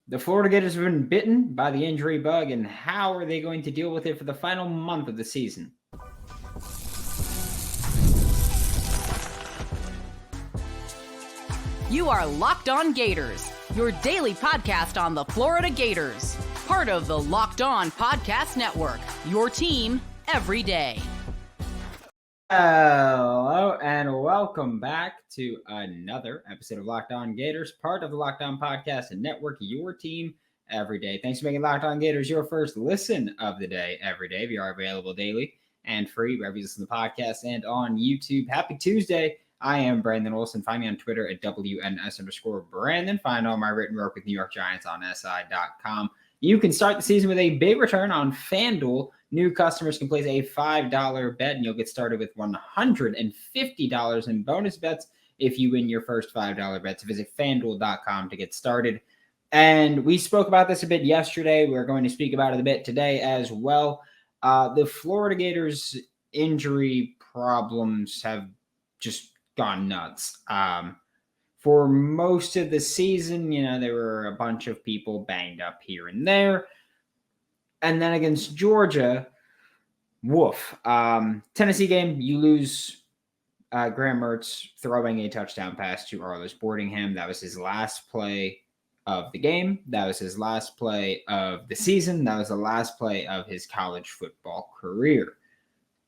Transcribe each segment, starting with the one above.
The Florida Gators have been bitten by the injury bug, and how are they going to deal with it for the final month of the season? You are Locked On Gators, your daily podcast on the Florida Gators. Part of the Locked On Podcast Network, your team every day. Hello, and welcome back to another episode of Locked On Gators, part of the Locked On Podcast Network, your team every day. Thanks for making Locked On Gators your first listen of the day every day. We are available daily and free wherever you listen to the podcast and on YouTube. Happy Tuesday. I am Brandon Olsen. Find me on Twitter at WNS_Brandon. Find all my written work with New York Giants on SI.com. You can start the season with a big return on FanDuel. New customers can place a $5 bet, and you'll get started with $150 in bonus bets if you win your first $5 bet. So visit FanDuel.com to get started. And we spoke about this a bit yesterday. We're going to speak about it a bit today as well. The Florida Gators injury problems have just gone nuts. For most of the season, there were a bunch of people banged up here and there. And then against Georgia, woof. Tennessee game, you lose Graham Mertz throwing a touchdown pass to Arlis Boardingham. That was his last play of the game. That was his last play of the season. That was the last play of his college football career.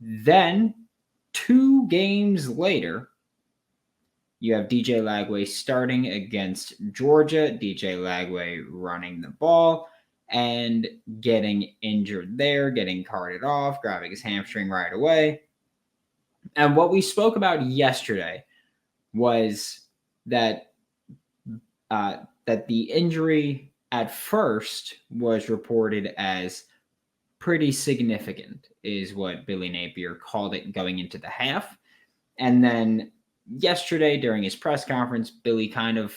Then, 2 games later, you have DJ Lagway starting against Georgia. DJ Lagway running the ball and getting injured there, getting carted off, grabbing his hamstring right away. And what we spoke about yesterday was that the injury at first was reported as pretty significant, is what Billy Napier called it going into the half. And then yesterday during his press conference, Billy kind of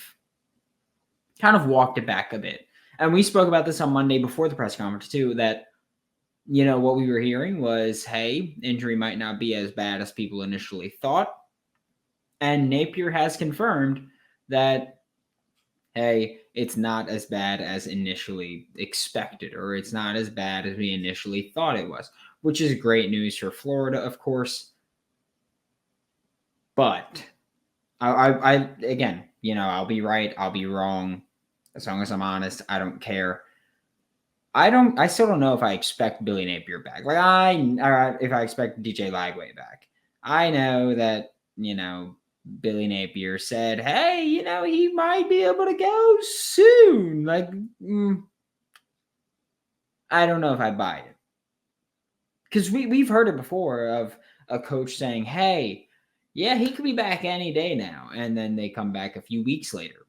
walked it back a bit. And we spoke about this on Monday before the press conference too, that, what we were hearing was, hey, injury might not be as bad as people initially thought. And Napier has confirmed that, hey, it's not as bad as initially expected, or it's not as bad as we initially thought it was, which is great news for Florida, of course. But I again, I'll be right, I'll be wrong. As long as I'm honest, I don't care. I still don't know if I expect Billy Napier back. If I expect DJ Lagway back. I know that, Billy Napier said, hey, he might be able to go soon. I don't know if I buy it. Because we've heard it before of a coach saying, hey, yeah, he could be back any day now. And then they come back a few weeks later.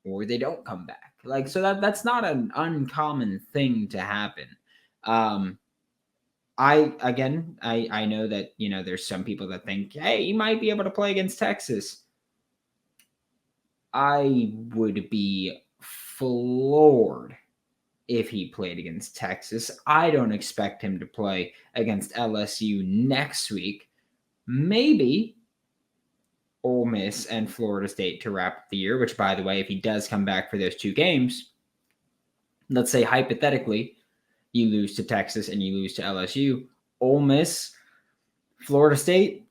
Or they don't come back. So that's not an uncommon thing to happen. I know that, there's some people that think, hey, he might be able to play against Texas. I would be floored if he played against Texas. I don't expect him to play against LSU next week. Maybe Ole Miss and Florida State to wrap up the year, which, by the way, if he does come back for those 2 games, let's say hypothetically you lose to Texas and you lose to LSU, Ole Miss, Florida State,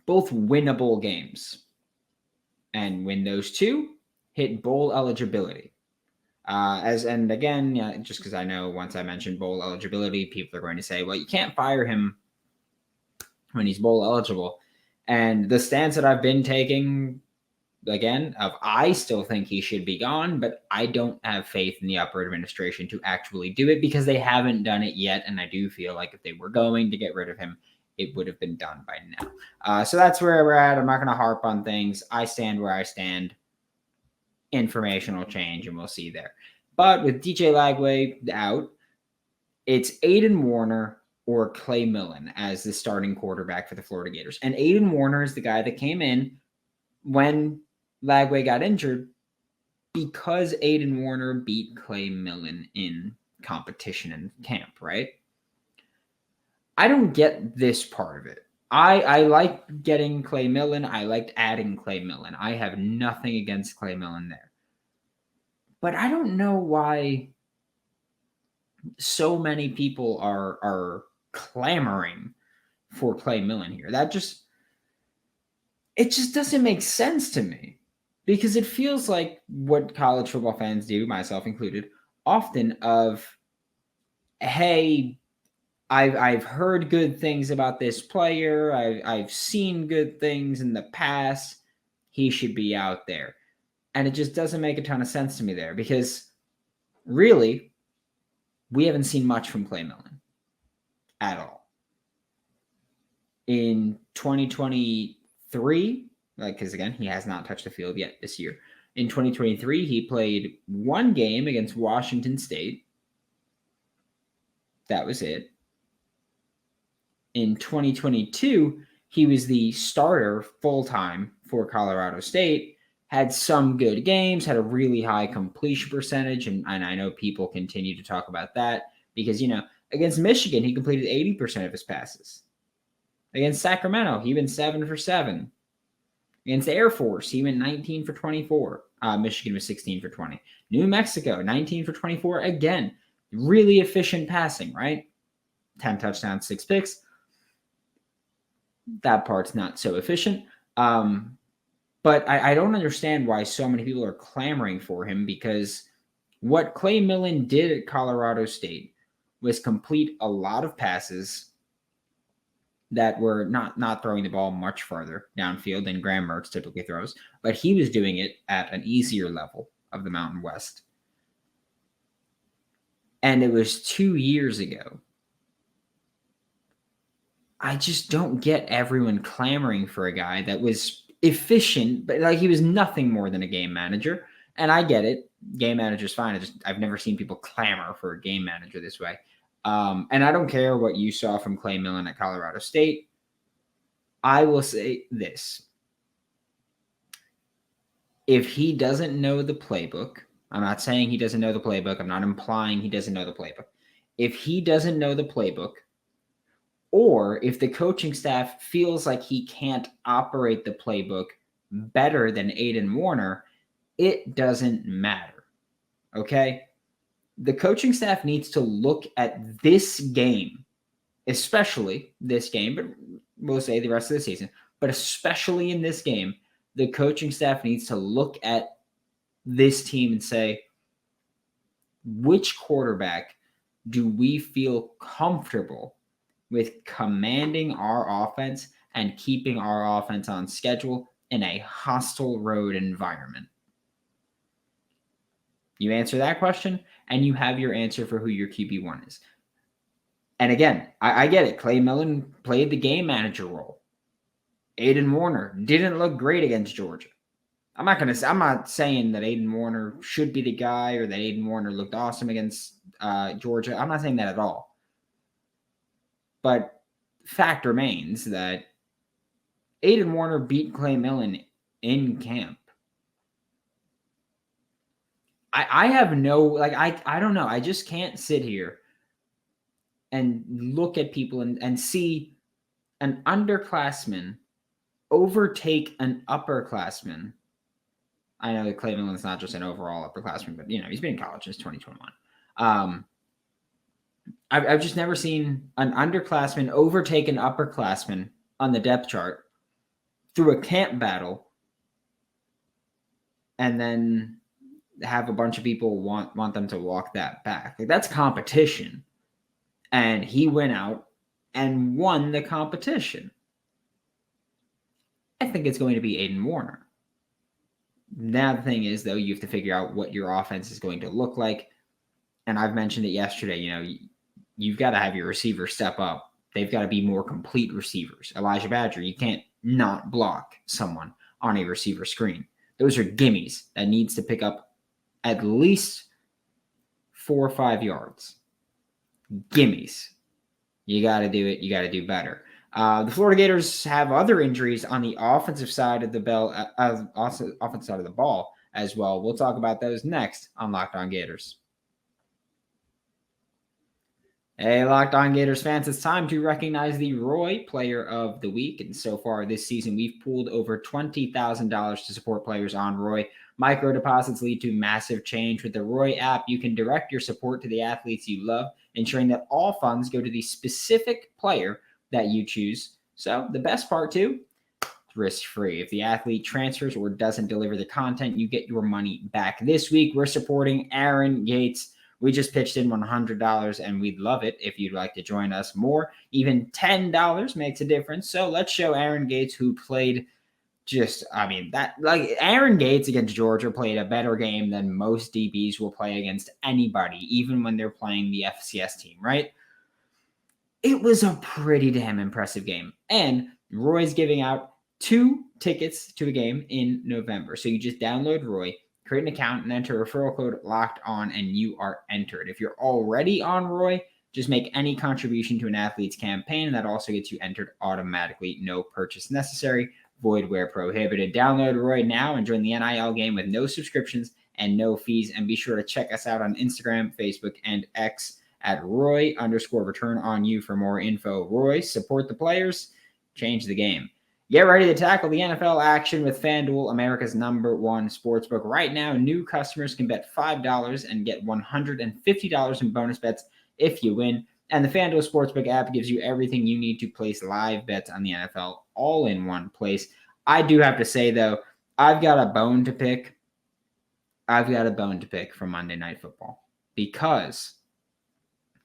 both winnable games. And win those 2, hit bowl eligibility. Just because I know once I mentioned bowl eligibility, people are going to say, well, you can't fire him when he's bowl eligible. And the stance that I've been taking, again, I still think he should be gone, but I don't have faith in the upper administration to actually do it because they haven't done it yet. And I do feel like if they were going to get rid of him, it would have been done by now. So that's where we're at. I'm not going to harp on things. I stand where I stand. Information will change, and we'll see there. But with DJ Lagway out, it's Aiden Warner or Clay Millen as the starting quarterback for the Florida Gators. And Aiden Warner is the guy that came in when Lagway got injured because Aiden Warner beat Clay Millen in competition in camp, right? I don't get this part of it. I like getting Clay Millen. I liked adding Clay Millen. I have nothing against Clay Millen there. But I don't know why so many people are clamoring for Clay Millen here. It just doesn't make sense to me, because it feels like what college football fans do, myself included, often of, hey, I've heard good things about this player. I've seen good things in the past. He should be out there. And it just doesn't make a ton of sense to me there, because really, we haven't seen much from Clay Millen at all. In 2023, because again, he has not touched the field yet this year. In 2023, he played one game against Washington State. That was it. In 2022, he was the starter full-time for Colorado State, had some good games, had a really high completion percentage, and I know people continue to talk about that because, against Michigan, he completed 80% of his passes. Against Sacramento, he went 7 for 7. Against Air Force, he went 19 for 24. Michigan was 16 for 20. New Mexico, 19 for 24. Again, really efficient passing, right? 10 touchdowns, 6 picks. That part's not so efficient. But I don't understand why so many people are clamoring for him, because what Clay Millen did at Colorado State was complete a lot of passes that were not throwing the ball much farther downfield than Graham Mertz typically throws, but he was doing it at an easier level of the Mountain West. And it was 2 years ago. I just don't get everyone clamoring for a guy that was efficient, but he was nothing more than a game manager. And I get it. Game manager's fine. I've never seen people clamor for a game manager this way. And I don't care what you saw from Clay Millen at Colorado State. I will say this. If he doesn't know the playbook, I'm not saying he doesn't know the playbook. I'm not implying he doesn't know the playbook. If he doesn't know the playbook, or if the coaching staff feels like he can't operate the playbook better than Aiden Warner, it doesn't matter. Okay? The coaching staff needs to look at this game, especially this game, but we'll say the rest of the season, but especially in this game, the coaching staff needs to look at this team and say, which quarterback do we feel comfortable with commanding our offense and keeping our offense on schedule in a hostile road environment? You answer that question, and you have your answer for who your QB1 is. And again, I get it. Clay Millen played the game manager role. Aiden Warner didn't look great against Georgia. I'm not saying that Aiden Warner should be the guy, or that Aiden Warner looked awesome against Georgia. I'm not saying that at all. But fact remains that Aiden Warner beat Clay Millen in camp. I have no, I don't know. I just can't sit here and look at people and see an underclassman overtake an upperclassman. I know that Clay Millen's not just an overall upperclassman, but, he's been in college since 2021. I've just never seen an underclassman overtake an upperclassman on the depth chart through a camp battle and then have a bunch of people want them to walk that back. That's competition. And he went out and won the competition. I think it's going to be Aiden Warner. Now the thing is, though, you have to figure out what your offense is going to look like. And I've mentioned it yesterday, you've got to have your receivers step up. They've got to be more complete receivers. Elijah Badger, you can't not block someone on a receiver screen. Those are gimmies that needs to pick up at least 4 or 5 yards. Gimmies. You got to do it. You got to do better. The Florida Gators have other injuries on the offensive side of the offensive side of the ball as well. We'll talk about those next on Locked On Gators. Hey, Locked On Gators fans, it's time to recognize the Roy Player of the Week. And so far this season, we've pooled over $20,000 to support players on Roy. Micro deposits lead to massive change. With the Roy app, you can direct your support to the athletes you love, ensuring that all funds go to the specific player that you choose. So the best part too, it's risk-free. If the athlete transfers or doesn't deliver the content, you get your money back. This week, we're supporting Aaron Gates. We just pitched in $100, and we'd love it if you'd like to join us more. Even $10 makes a difference. So let's show Aaron Gates, who played Aaron Gates against Georgia played a better game than most DBs will play against anybody, even when they're playing the FCS team, right? It was a pretty damn impressive game. And Roy's giving out 2 tickets to a game in November. So you just download Roy, create an account, and enter referral code Locked On, and you are entered. If you're already on Roy, just make any contribution to an athlete's campaign, and that also gets you entered automatically. No purchase necessary. Void where prohibited. Download Roy now and join the NIL game with no subscriptions and no fees. And be sure to check us out on Instagram, Facebook, and X at Roy_return on you for more info. Roy, support the players, change the game. Get ready to tackle the NFL action with FanDuel, America's #1 sportsbook. Right now, new customers can bet $5 and get $150 in bonus bets if you win. And the FanDuel Sportsbook app gives you everything you need to place live bets on the NFL all in one place. I do have to say, though, I've got a bone to pick. From Monday Night Football because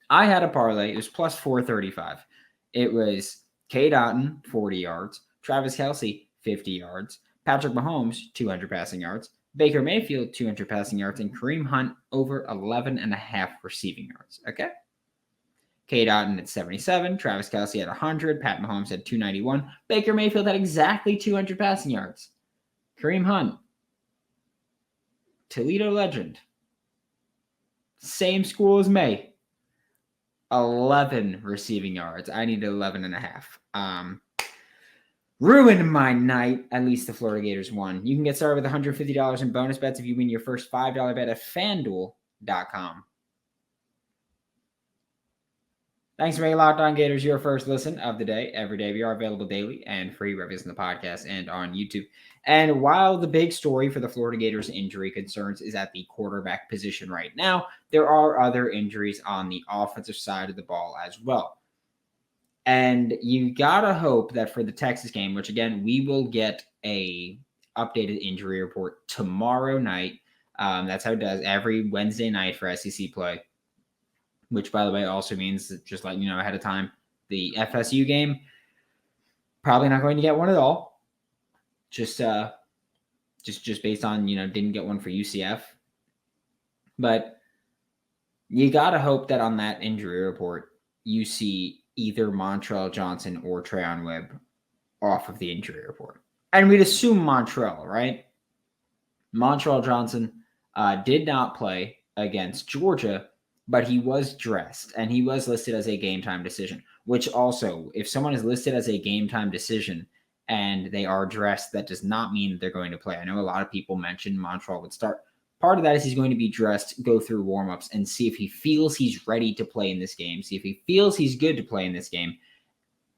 I had a parlay. It was plus 435. It was Cade Otton, 40 yards, Travis Kelce, 50 yards, Patrick Mahomes, 200 passing yards, Baker Mayfield, 200 passing yards, and Kareem Hunt over 11.5 receiving yards. Okay? Cade Otton at 77, Travis Kelce at 100, Pat Mahomes at 291, Baker Mayfield had exactly 200 passing yards. Kareem Hunt, Toledo legend, same school as May, 11 receiving yards. I needed 11.5. Ruined my night. At least the Florida Gators won. You can get started with $150 in bonus bets if you win your first $5 bet at FanDuel.com. Thanks for making Locked On Gators your first listen of the day. Every day we are available daily and free reviews in the podcast and on YouTube. And while the big story for the Florida Gators injury concerns is at the quarterback position right now, there are other injuries on the offensive side of the ball as well. And you gotta hope that for the Texas game, which again, we will get a updated injury report tomorrow night. That's how it does every Wednesday night for SEC play. Which, by the way, also means that just letting you know ahead of time, the FSU game, probably not going to get one at all. Just based on, didn't get one for UCF. But you got to hope that on that injury report, you see either Montrell Johnson or Treon Webb off of the injury report. And we'd assume Montrell, right? Montrell Johnson did not play against Georgia, but he was dressed and he was listed as a game time decision, which also, if someone is listed as a game time decision and they are dressed, that does not mean that they're going to play. I know a lot of people mentioned Montrell would start. Part of that is he's going to be dressed, go through warmups and see if he feels he's ready to play in this game, see if he feels he's good to play in this game,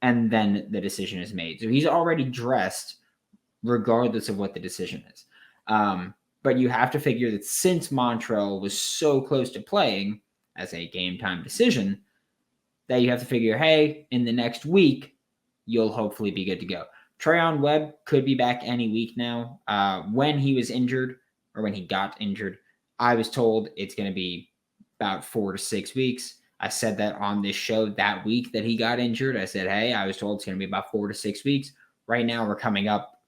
and then the decision is made. So he's already dressed regardless of what the decision is. But you have to figure that since Montrell was so close to playing as a game time decision, that you have to figure, hey, in the next week, you'll hopefully be good to go. Treon Webb could be back any week now. When he was injured, or when he got injured, I was told it's going to be about 4 to 6 weeks. I said that on this show that week that he got injured. I said, hey, I was told it's going to be about 4 to 6 weeks. Right now, we're coming up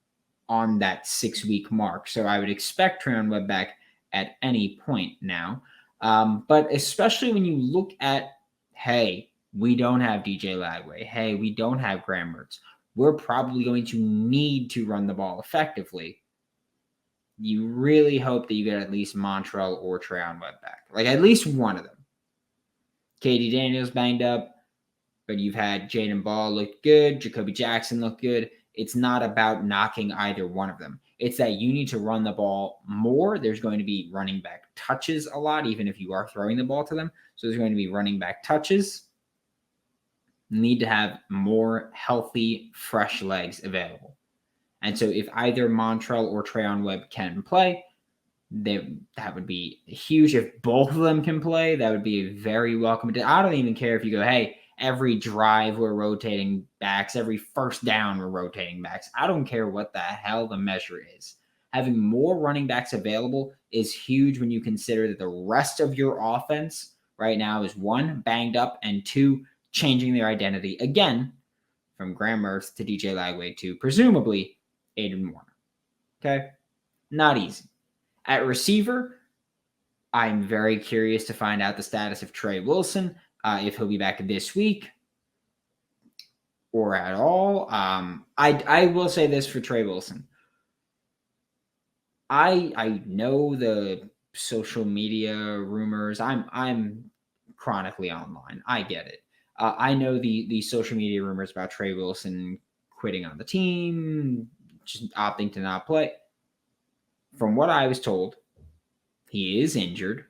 on that 6-week mark. So I would expect Treon Webb back at any point now. But especially when you look at, hey, we don't have DJ Lagway. Hey, we don't have Graham Mertz. We're probably going to need to run the ball effectively. You really hope that you get at least Montrell or Treon Webb back. Like at least one of them. Katie Daniels banged up, but you've had Jaden Ball look good. Jacoby Jackson look good. It's not about knocking either one of them. It's that you need to run the ball more. There's going to be running back touches a lot, even if you are throwing the ball to them. So there's going to be running back touches. You need to have more healthy, fresh legs available. And so if either Montrell or Treon Webb can play, that would be huge. If both of them can play, that would be very welcome. I don't even care if you go, hey, every drive we're rotating backs, every first down we're rotating backs. I don't care what the hell the measure is. Having more running backs available is huge when you consider that the rest of your offense right now is one, banged up, and two, changing their identity again from Graham Mertz to DJ Lagway to presumably Aiden Warner. Okay? Not easy. At receiver, I'm very curious to find out the status of Trey Wilson, if he'll be back this week or at all. I will say this for Trey Wilson. I know the social media rumors. I'm chronically online. I get it. I know the social media rumors about Trey Wilson quitting on the team, just opting to not play. From what I was told, he is injured.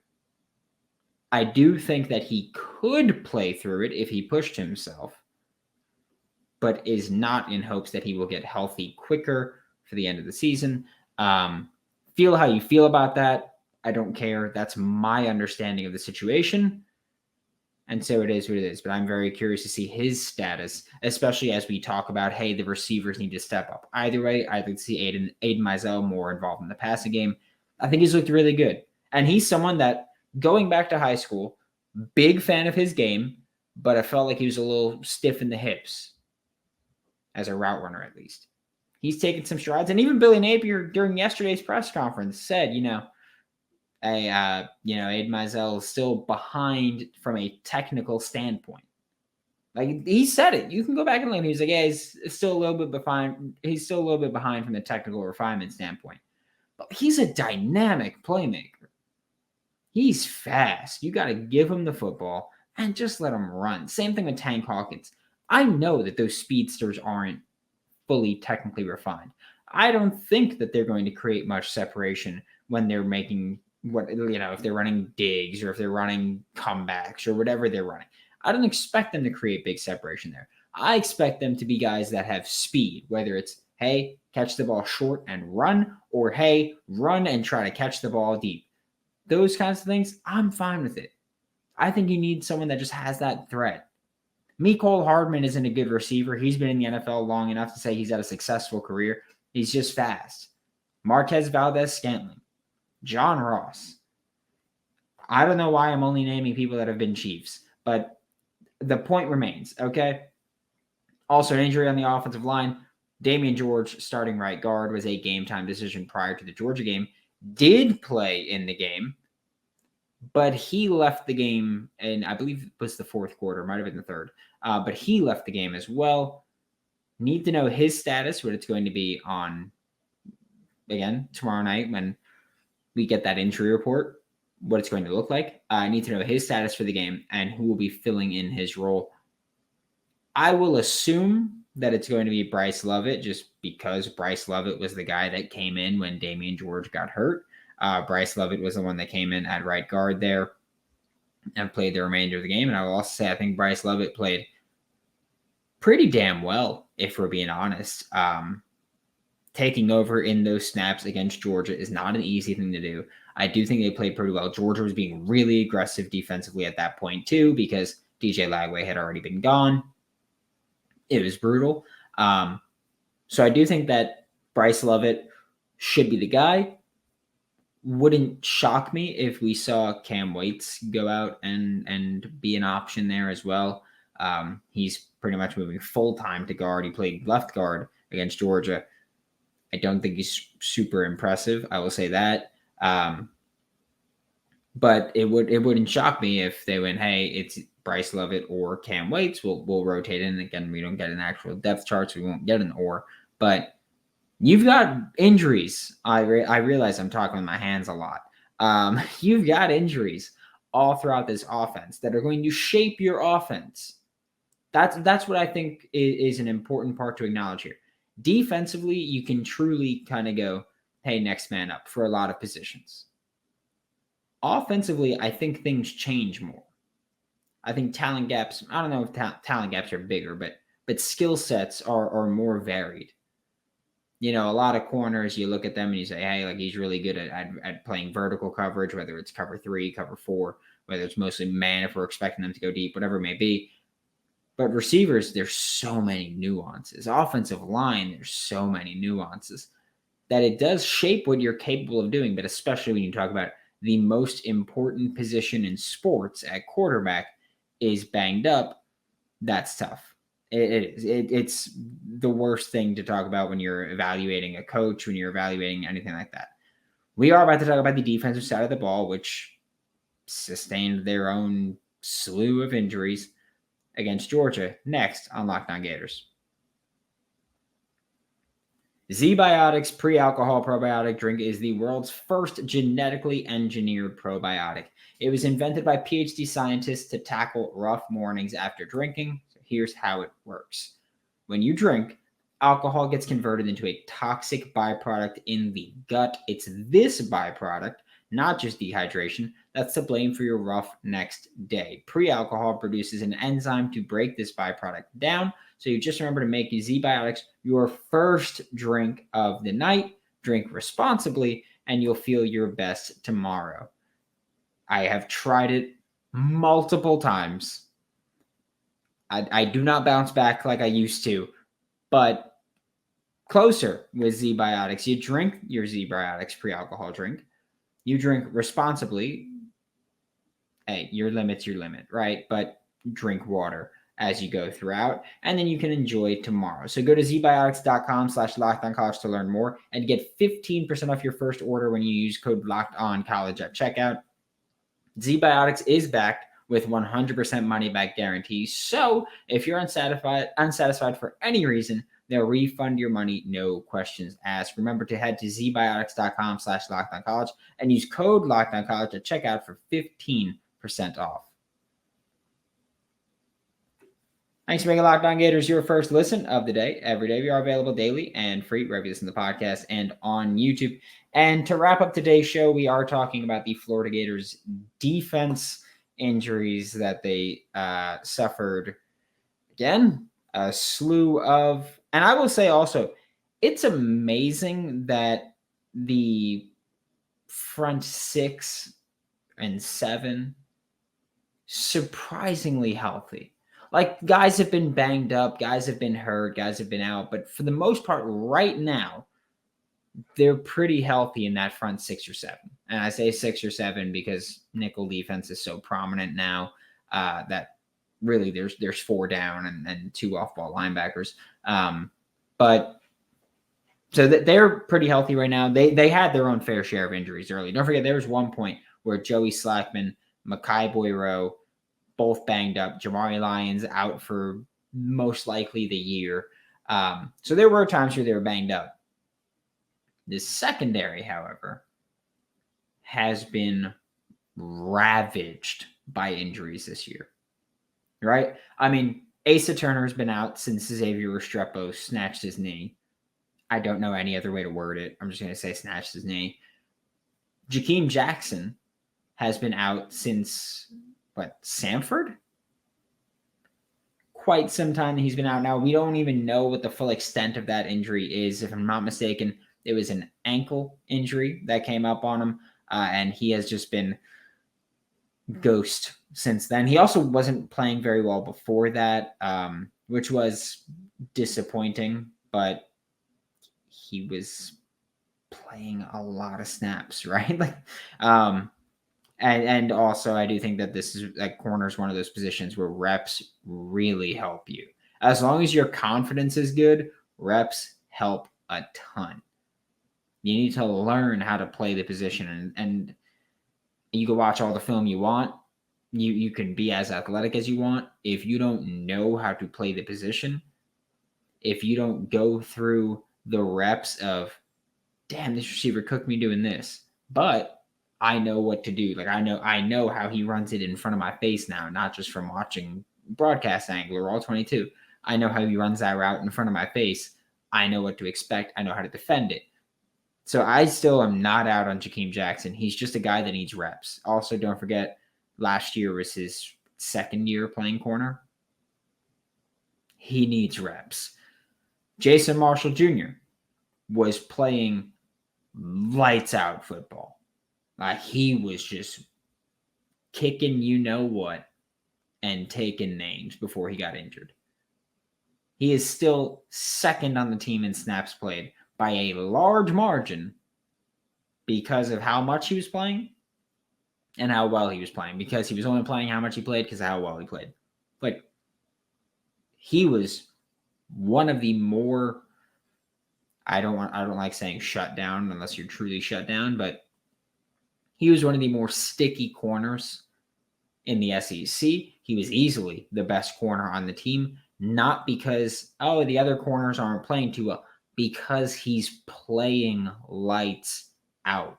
I do think that he could play through it if he pushed himself, but is not in hopes that he will get healthy quicker for the end of the season. Feel how you feel about that. I don't care. That's my understanding of the situation. And so it is what it is. But I'm very curious to see his status, especially as we talk about, hey, the receivers need to step up. Either way, I'd like to see Aiden Mizell more involved in the passing game. I think he's looked really good. And he's someone that, going back to high school, big fan of his game, but I felt like he was a little stiff in the hips as a route runner, at least. He's taken some strides. And even Billy Napier during yesterday's press conference said, Aiden Mizell is still behind from a technical standpoint. Like, he said it. You can go back and look. He was like, yeah, he's still a little bit behind. He's still a little bit behind from the technical refinement standpoint. But he's a dynamic playmaker. He's fast. You got to give him the football and just let him run. Same thing with Tank Hawkins. I know that those speedsters aren't fully technically refined. I don't think that they're going to create much separation when they're making if they're running digs or if they're running comebacks or whatever they're running. I don't expect them to create big separation there. I expect them to be guys that have speed, whether it's, hey, catch the ball short and run, or hey, run and try to catch the ball deep. Those kinds of things, I'm fine with it. I think you need someone that just has that threat. Mecole Hardman isn't a good receiver. He's been in the NFL long enough to say he's had a successful career. He's just fast. Marquez Valdez-Scantling. John Ross. I don't know why I'm only naming people that have been Chiefs, but the point remains, okay? Also, an injury on the offensive line. Damian George, starting right guard, was a game-time decision prior to the Georgia game. Did play in the game, but he left the game, and I believe it was the fourth quarter, might have been the third, but he left the game as well. Need to know his status, what it's going to be on, again, tomorrow night when we get that injury report, what it's going to look like. I need to know his status for the game and who will be filling in his role. I will assume that it's going to be Bryce Lovett, just because Bryce Lovett was the guy that came in when Damian George got hurt. Bryce Lovett was the one that came in at right guard there and played the remainder of the game. And I will also say I think Bryce Lovett played pretty damn well, if we're being honest. Taking over in those snaps against Georgia is not an easy thing to do. I do think they played pretty well. Georgia was being really aggressive defensively at that point too, because DJ Lagway had already been gone. It was brutal. So I do think that Bryce Lovett should be the guy. Wouldn't shock me if we saw Cam Waits go out and be an option there as well. He's pretty much moving full-time to guard. He played left guard against Georgia. I don't think he's super impressive. I will say that. But it wouldn't shock me if they went, hey, it's Bryce Lovett or Cam Waits. We'll rotate in. Again, we don't get an actual depth chart, so we won't get an or. But you've got injuries. I realize I'm talking with my hands a lot. You've got injuries all throughout this offense that are going to shape your offense. That's what I think is an important part to acknowledge here. Defensively, you can truly kind of go, hey, next man up for a lot of positions. Offensively, I think things change more. I think talent gaps, I don't know if talent gaps are bigger, but skill sets are more varied. A lot of corners, you look at them and you say, hey, like he's really good at playing vertical coverage, whether it's cover 3, cover 4, whether it's mostly man if we're expecting them to go deep, whatever it may be. But receivers, there's so many nuances. Offensive line, there's so many nuances that it does shape what you're capable of doing. But especially when you talk about the most important position in sports at quarterback is banged up, that's tough. It's the worst thing to talk about when you're evaluating a coach, when you're evaluating anything like that. We are about to talk about the defensive side of the ball, which sustained their own slew of injuries against Georgia next on Locked On Gators. Z-Biotics pre-alcohol probiotic drink is the world's first genetically engineered probiotic. It was invented by PhD scientists to tackle rough mornings after drinking. So here's how it works. When you drink, alcohol gets converted into a toxic byproduct in the gut. It's this byproduct, not just dehydration, that's to blame for your rough next day. Pre-alcohol produces an enzyme to break this byproduct down. So you just remember to make Z-Biotics your first drink of the night. Drink responsibly, and you'll feel your best tomorrow. I have tried it multiple times. I do not bounce back like I used to, but closer with Z-Biotics. You drink your Z-Biotics pre-alcohol drink. You drink responsibly. Hey, your limit's your limit, right? But drink water as you go throughout, and then you can enjoy tomorrow. So go to zbiotics.com/LockedOnCollege to learn more and get 15% off your first order when you use code LockedOnCollege at checkout. Z-Biotics is backed with 100% money back guarantee. So if you're unsatisfied for any reason, they'll refund your money, no questions asked. Remember to head to zbiotics.com/LockedOnCollege and use code LockedOnCollege at checkout for 15% off. Thanks for making Locked On Gators your first listen of the day. Every day we are available daily and free wherever you listen to the podcast and on YouTube. And to wrap up today's show, we are talking about the Florida Gators defense injuries that they suffered. Again, a slew of, and I will say also, it's amazing that the front 6 and 7 surprisingly healthy. Like, guys have been banged up, guys have been hurt, guys have been out, but for the most part right now, they're pretty healthy in that front 6 or 7. And I say 6 or 7 because nickel defense is so prominent now that really there's 4 down and 2 off-ball linebackers. But so they're pretty healthy right now. They had their own fair share of injuries early. Don't forget, there was one point where Joey Slackman, Makai Boyrow, both banged up. Jamari Lyons out for most likely the year. So there were times where they were banged up. The secondary, however, has been ravaged by injuries this year. Right? I mean, Asa Turner has been out since Xavier Restrepo snatched his knee. I don't know any other way to word it. I'm just going to say snatched his knee. Jakeem Jackson has been out since... Samford? Quite some time he's been out now. We don't even know what the full extent of that injury is. If I'm not mistaken, it was an ankle injury that came up on him, and he has just been ghost since then. He also wasn't playing very well before that, which was disappointing, but he was playing a lot of snaps, right? And also, I do think that this is corner is one of those positions where reps really help you. As long as your confidence is good, reps help a ton. You need to learn how to play the position, and you can watch all the film you want. You can be as athletic as you want. If you don't know how to play the position, if you don't go through the reps of, damn, this receiver cooked me doing this, but I know what to do. Like, I know how he runs it in front of my face now, not just from watching broadcast angle or all 22. I know how he runs that route in front of my face. I know what to expect. I know how to defend it. So I still am not out on Jakeem Jackson. He's just a guy that needs reps. Also, don't forget, last year was his second year playing corner. He needs reps. Jason Marshall Jr., was playing lights out football. He was just kicking you know what and taking names before he got injured. He is still second on the team in snaps played by a large margin because of how much he was playing and how well he was playing. Because he was only playing how much he played because of how well he played. Like, he was one of the more, I don't like saying shut down unless you're truly shut down, but he was one of the more sticky corners in the SEC. He was easily the best corner on the team, not because, the other corners aren't playing too well, because he's playing lights out.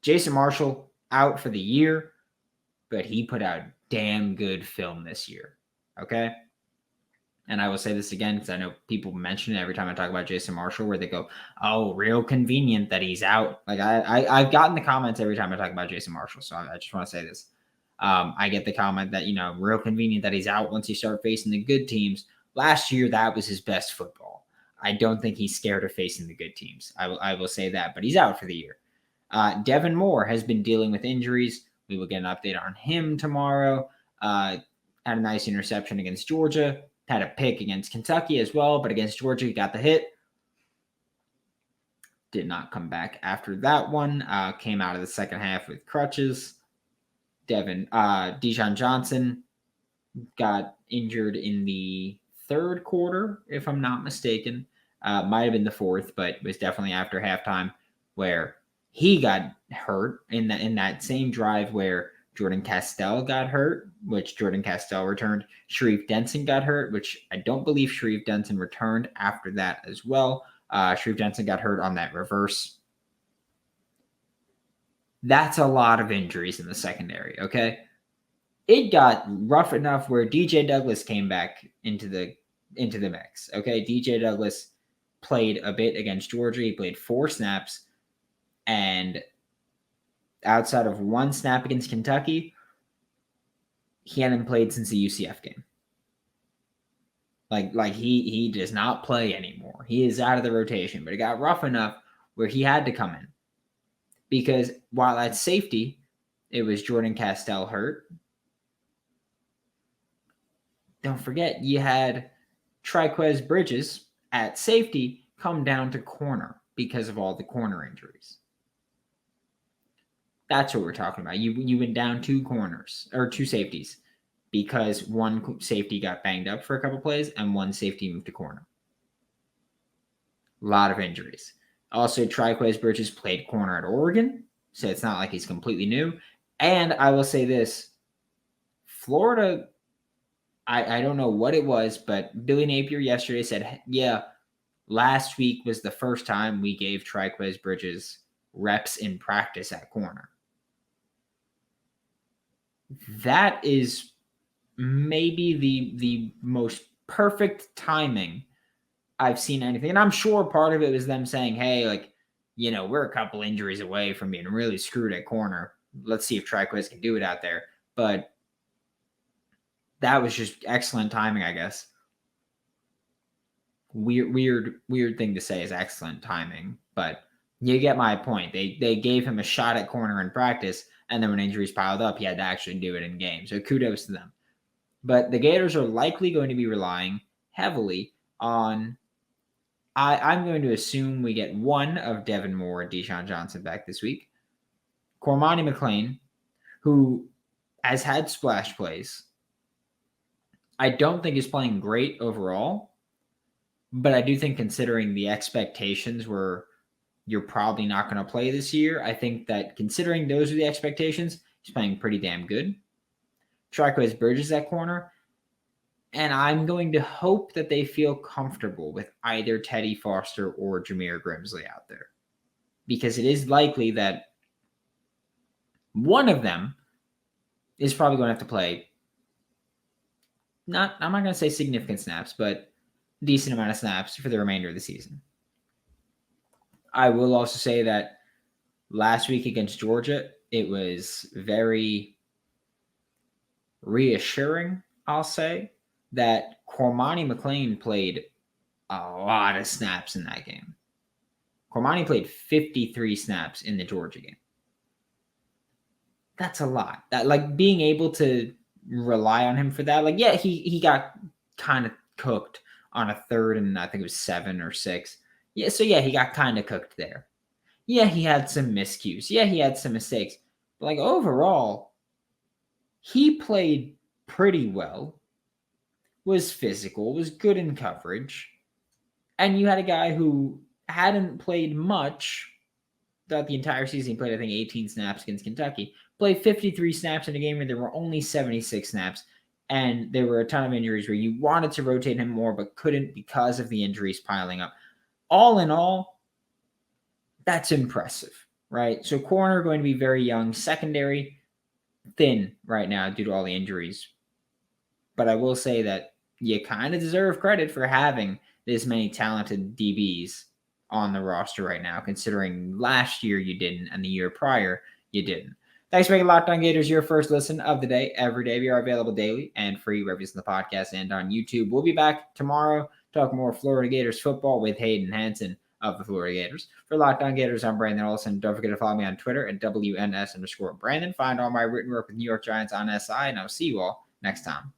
Jason Marshall out for the year, but he put out damn good film this year. Okay? And I will say this again because I know people mention it every time I talk about Jason Marshall, where they go, "Oh, real convenient that he's out." Like I've gotten the comments every time I talk about Jason Marshall, so I just want to say this. I get the comment that, real convenient that he's out once you start facing the good teams. Last year, that was his best football. I don't think he's scared of facing the good teams. I will say that, but he's out for the year. Devin Moore has been dealing with injuries. We will get an update on him tomorrow. Had a nice interception against Georgia. Had a pick against Kentucky as well, but against Georgia, he got the hit. Did not come back after that one. Came out of the second half with crutches. Dijon Johnson got injured in the third quarter, if I'm not mistaken. Might have been the fourth, but it was definitely after halftime where he got hurt in that same drive where Jordan Castell got hurt, which Jordan Castell returned. Sharif Denson got hurt, which I don't believe Sharif Denson returned after that as well. Sharif Denson got hurt on that reverse. That's a lot of injuries in the secondary, okay? It got rough enough where DJ Douglas came back into the mix, okay? DJ Douglas played a bit against Georgia. He played 4 snaps, and outside of 1 snap against Kentucky, he hadn't played since the UCF game. Like he does not play anymore. He is out of the rotation, but it got rough enough where he had to come in. Because while at safety, it was Jordan Castell hurt. Don't forget, you had Triquez Bridges at safety come down to corner because of all the corner injuries. That's what we're talking about. You went down 2 corners or 2 safeties because 1 safety got banged up for a couple plays and 1 safety moved to corner. A lot of injuries. Also, Triquez Bridges played corner at Oregon, so it's not like he's completely new. And I will say this, Florida, I don't know what it was, but Billy Napier yesterday said, yeah, last week was the first time we gave Triquez Bridges reps in practice at corner. That is maybe the most perfect timing I've seen anything. And I'm sure part of it was them saying, hey, we're a couple injuries away from being really screwed at corner. Let's see if Triquez can do it out there. But that was just excellent timing, I guess. Weird thing to say is excellent timing, but you get my point. They gave him a shot at corner in practice, and then when injuries piled up, he had to actually do it in game. So kudos to them. But the Gators are likely going to be relying heavily on, I'm going to assume we get one of Devin Moore and Dijon Johnson back this week. Cormani McClain, who has had splash plays. I don't think is playing great overall, but I do think considering the expectations were you're probably not going to play this year, I think that considering those are the expectations, he's playing pretty damn good. Triquez Bridges at corner. And I'm going to hope that they feel comfortable with either Teddy Foster or Jameer Grimsley out there. Because it is likely that one of them is probably going to have to play, I'm not going to say significant snaps, but decent amount of snaps for the remainder of the season. I will also say that last week against Georgia, it was very reassuring, I'll say, that Cormani McClain played a lot of snaps in that game. Cormani played 53 snaps in the Georgia game. That's a lot. That, like, being able to rely on him for that. Like, yeah, he got kind of cooked on a third and I think it was 7 or 6. Yeah, so yeah, he got kind of cooked there. Yeah, he had some miscues. Yeah, he had some mistakes. But like overall, he played pretty well, was physical, was good in coverage. And you had a guy who hadn't played much throughout the entire season. He played, I think, 18 snaps against Kentucky. Played 53 snaps in a game where there were only 76 snaps. And there were a ton of injuries where you wanted to rotate him more, but couldn't because of the injuries piling up. All in all, that's impressive, right? So corner going to be very young. Secondary, thin right now due to all the injuries. But I will say that you kind of deserve credit for having this many talented DBs on the roster right now, considering last year you didn't and the year prior you didn't. Thanks for making Locked On Gators your first listen of the day every day. We are available daily and free wherever you listen to the podcast and on YouTube. We'll be back tomorrow to talk more Florida Gators football with Hayden Hansen of the Florida Gators. For Locked On Gators, I'm Brandon Olsen. Don't forget to follow me on Twitter at WNS_Brandon. Find all my written work with New York Giants on SI, and I'll see you all next time.